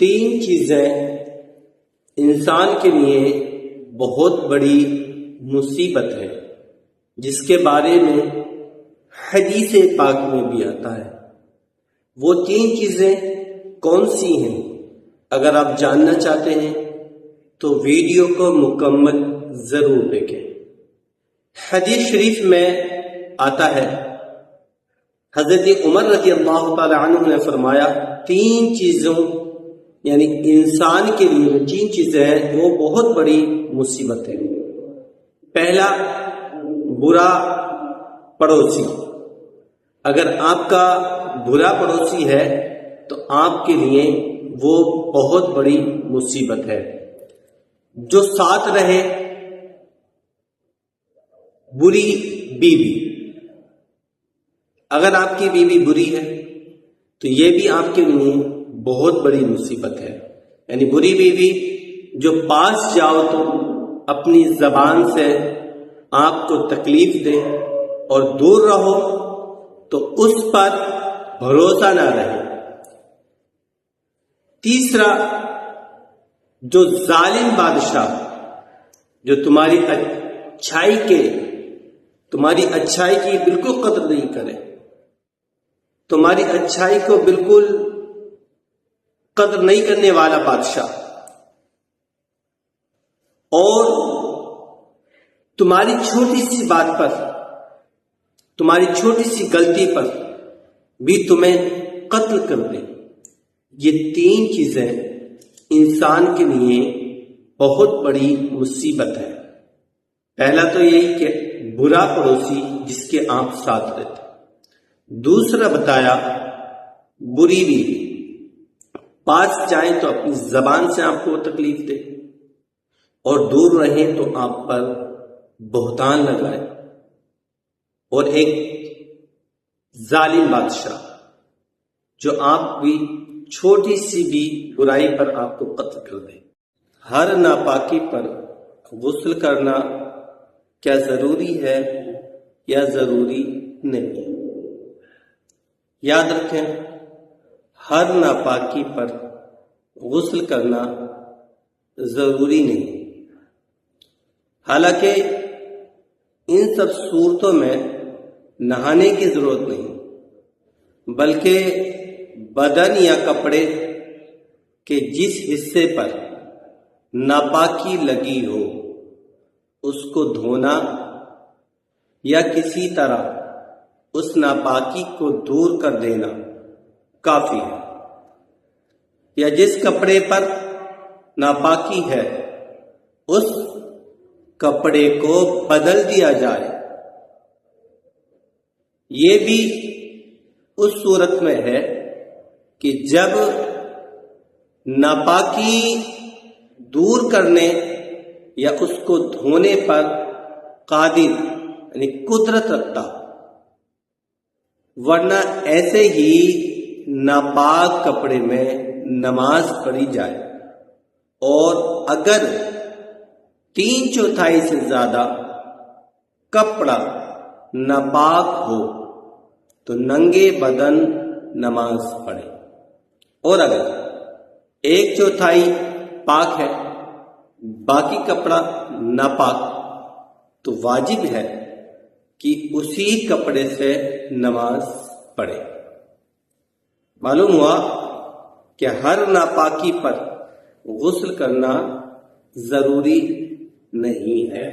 تین چیزیں انسان کے لیے بہت بڑی مصیبت ہے، جس کے بارے میں حدیث پاک میں بھی آتا ہے۔ وہ تین چیزیں کون سی ہیں؟ اگر آپ جاننا چاہتے ہیں تو ویڈیو کو مکمل ضرور دیکھیں۔ حدیث شریف میں آتا ہے، حضرت عمر رضی اللہ تعالی عنہ نے فرمایا، تین چیزوں یعنی انسان کے لیے جو تین چیزیں ہیں وہ بہت بڑی مصیبت ہے۔ پہلا، برا پڑوسی۔ اگر آپ کا برا پڑوسی ہے تو آپ کے لیے وہ بہت بڑی مصیبت ہے۔ جو ساتھ رہے، بری بیوی۔ اگر آپ کی بیوی بری ہے تو یہ بھی آپ کے لیے بہت بڑی مصیبت ہے۔ یعنی بری بیوی جو پاس جاؤ تو اپنی زبان سے آپ کو تکلیف دے، اور دور رہو تو اس پر بھروسہ نہ رہے۔ تیسرا، جو ظالم بادشاہ، جو تمہاری اچھائی کی بالکل قدر نہیں کرے، تمہاری اچھائی کو بالکل قدر نہیں کرنے والا بادشاہ، اور تمہاری چھوٹی سی بات پر، تمہاری چھوٹی سی غلطی پر بھی تمہیں قتل کر دے۔ یہ تین چیزیں انسان کے لیے بہت بڑی مصیبت ہے۔ پہلا تو یہی کہ برا پڑوسی جس کے آپ ساتھ رہتے۔ دوسرا بتایا بری بیوی، پاس جائیں تو اپنی زبان سے آپ کو تکلیف دے، اور دور رہیں تو آپ پر بہتان لگائے۔ اور ایک ظالم بادشاہ جو آپ کی چھوٹی سی بھی برائی پر آپ کو قتل کر دے۔ ہر ناپاکی پر غسل کرنا کیا ضروری ہے یا ضروری نہیں؟ یاد رکھیں، ہر ناپاکی پر غسل کرنا ضروری نہیں۔ حالانکہ ان سب صورتوں میں نہانے کی ضرورت نہیں، بلکہ بدن یا کپڑے کے جس حصے پر ناپاکی لگی ہو اس کو دھونا یا کسی طرح اس ناپاکی کو دور کر دینا کافی ہے۔ یا جس کپڑے پر ناپاکی ہے اس کپڑے کو بدل دیا جائے۔ یہ بھی اس صورت میں ہے کہ جب ناپاکی دور کرنے یا اس کو دھونے پر قادر یعنی قدرت رکھتا، ورنہ ایسے ہی ناپاک کپڑے میں نماز پڑھی جائے، اور اگر 3/4 سے زیادہ کپڑا ناپاک ہو تو ننگے بدن نماز پڑھے، اور اگر 1/4 پاک ہے باقی کپڑا ناپاک تو واجب ہے کہ اسی کپڑے سے نماز پڑھے۔ معلوم ہوا کہ ہر ناپاکی پر غسل کرنا ضروری نہیں ہے۔